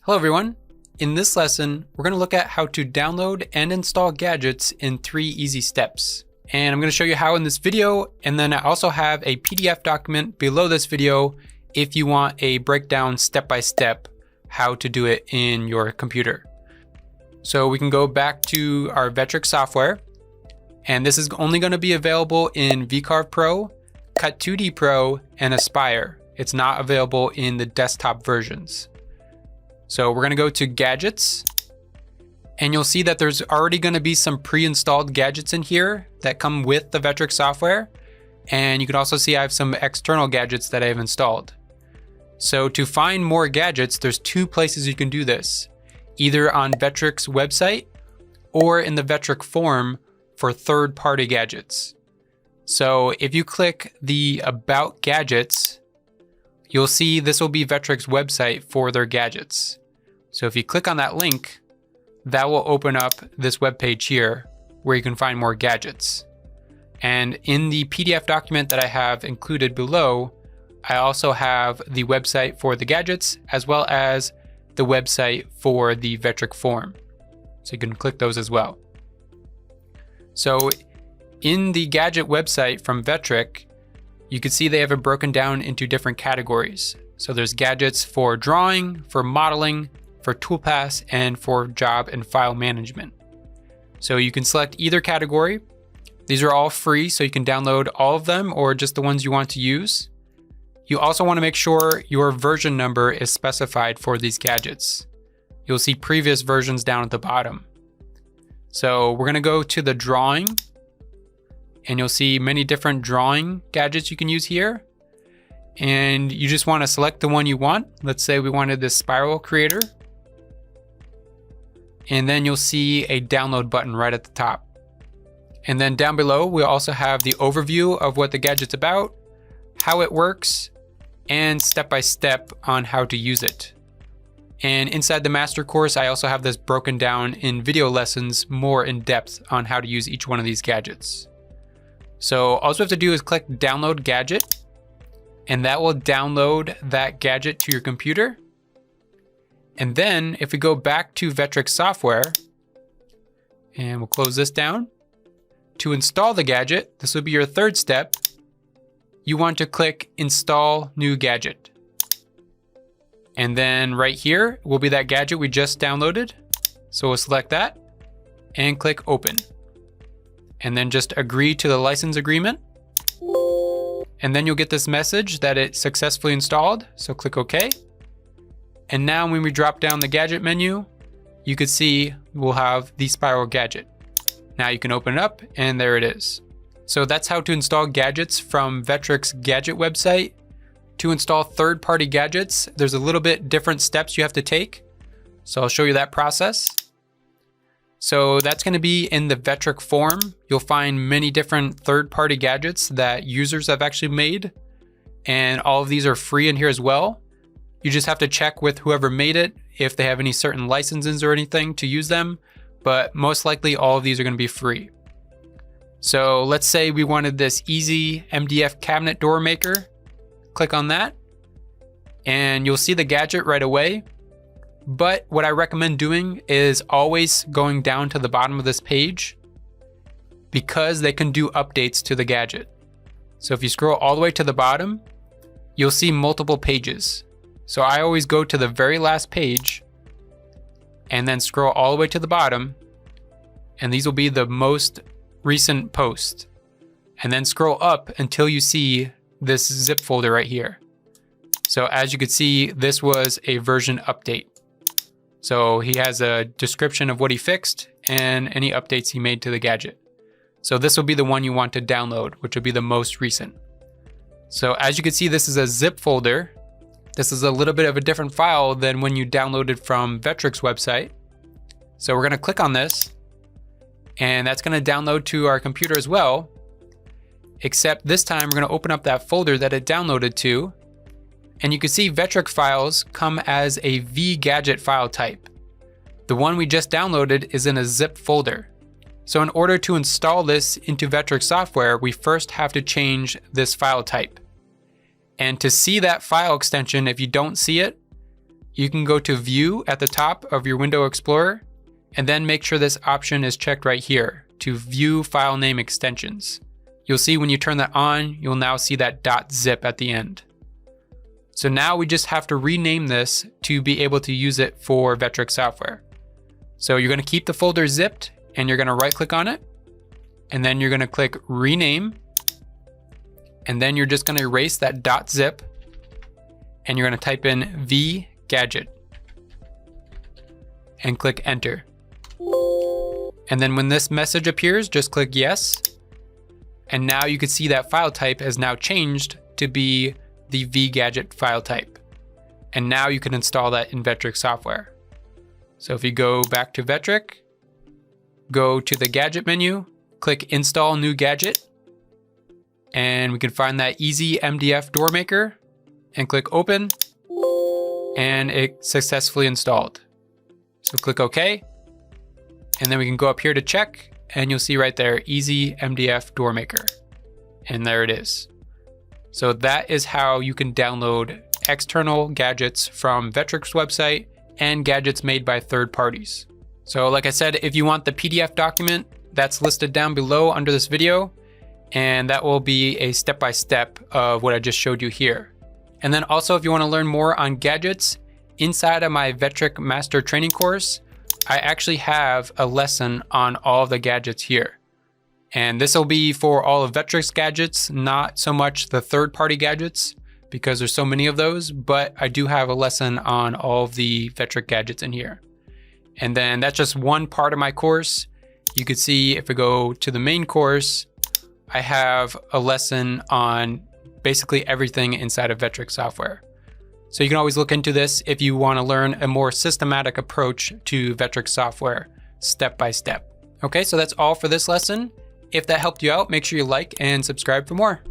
Hello everyone. In this lesson, we're going to look at how to download and install gadgets in 3 easy steps. And I'm going to show you how in this video, and then I also have a PDF document below this video if you want a breakdown step-by-step how to do it in your computer. So we can go back to our Vectric software, and this is only going to be available in VCarve Pro, Cut2D Pro, and Aspire. It's not available in the desktop versions. So we're going to go to Gadgets, and you'll see that there's already going to be some pre-installed gadgets in here that come with the Vectric software. And you can also see I have some external gadgets that I've installed. So to find more gadgets, there's 2 places you can do this, either on Vectric's website or in the Vectric forum for third-party gadgets. So if you click the About Gadgets, you'll see this will be Vectric's website for their gadgets. So if you click on that link, that will open up this web page here where you can find more gadgets. And in the PDF document that I have included below, I also have the website for the gadgets as well as the website for the Vectric forum. So you can click those as well. So in the gadget website from Vectric, you can see they have it broken down into different categories. So there's gadgets for drawing, for modeling, for toolpaths, and for job and file management. So you can select either category. These are all free, so you can download all of them or just the ones you want to use. You also want to make sure your version number is specified for these gadgets. You'll see previous versions down at the bottom. So we're going to go to the drawing, and you'll see many different drawing gadgets you can use here. And you just want to select the one you want. Let's say we wanted this spiral creator. And then you'll see a download button right at the top. And then down below, we also have the overview of what the gadget's about, how it works, and step-by-step on how to use it. And inside the master course, I also have this broken down in video lessons more in depth on how to use each one of these gadgets. So all you have to do is click Download Gadget, and that will download that gadget to your computer. And then if we go back to Vectric software, and we'll close this down, to install the gadget, this will be your 3rd step. You want to click Install New Gadget. And then right here will be that gadget we just downloaded. So we'll select that and click Open. And then just agree to the license agreement. And then you'll get this message that it's successfully installed. So click OK. And now when we drop down the gadget menu, you can see we'll have the spiral gadget. Now you can open it up and there it is. So that's how to install gadgets from Vectric's gadget website. To install third-party gadgets, there's a little bit different steps you have to take. So I'll show you that process. So that's going to be in the Vectric forum. You'll find many different third-party gadgets that users have actually made. And all of these are free in here as well. You just have to check with whoever made it if they have any certain licenses or anything to use them. But most likely all of these are going to be free. So let's say we wanted this easy MDF cabinet door maker. Click on that and you'll see the gadget right away. But what I recommend doing is always going down to the bottom of this page because they can do updates to the gadget. So if you scroll all the way to the bottom, you'll see multiple pages. So I always go to the very last page and then scroll all the way to the bottom, and these will be the most recent post. And then scroll up until you see this zip folder right here. So as you can see, this was a version update. So he has a description of what he fixed and any updates he made to the gadget. So this will be the one you want to download, which will be the most recent. So as you can see, this is a zip folder. This is a little bit of a different file than when you downloaded from Vectric's website. So we're going to click on this, and that's going to download to our computer as well. Except this time we're going to open up that folder that it downloaded to. And you can see Vectric files come as a vGadget file type. The one we just downloaded is in a zip folder. So in order to install this into Vectric software, we first have to change this file type. And to see that file extension, if you don't see it, you can go to View at the top of your Window Explorer, and then make sure this option is checked right here to View File Name Extensions. You'll see when you turn that on, you'll now see that .zip at the end. So now we just have to rename this to be able to use it for Vectric software. So you're going to keep the folder zipped, and you're going to right click on it, and then you're going to click Rename, and then you're just going to erase that .zip, and you're going to type in Gadget and click Enter. And then when this message appears, just click Yes. And now you can see that file type has now changed to be the Gadget file type. And now you can install that in Vectric software. So if you go back to Vectric, go to the Gadget menu, click Install New Gadget, and we can find that Easy MDF door maker and click Open, and it's successfully installed. So click OK, and then we can go up here to check, and you'll see right there, Easy MDF door maker, and there it is. So that is how you can download external gadgets from Vectric's website and gadgets made by third parties. So like I said, if you want the PDF document, that's listed down below under this video, and that will be a step-by-step of what I just showed you here. And then also, if you want to learn more on gadgets, inside of my Vectric Master Training course, I actually have a lesson on all of the gadgets here. And this will be for all of Vectric's gadgets, not so much the third-party gadgets, because there's so many of those, but I do have a lesson on all of the Vectric gadgets in here. And then that's just one part of my course. You could see if we go to the main course, I have a lesson on basically everything inside of Vectric software. So you can always look into this if you want to learn a more systematic approach to Vectric software, step by step. Okay, so that's all for this lesson. If that helped you out, make sure you like and subscribe for more.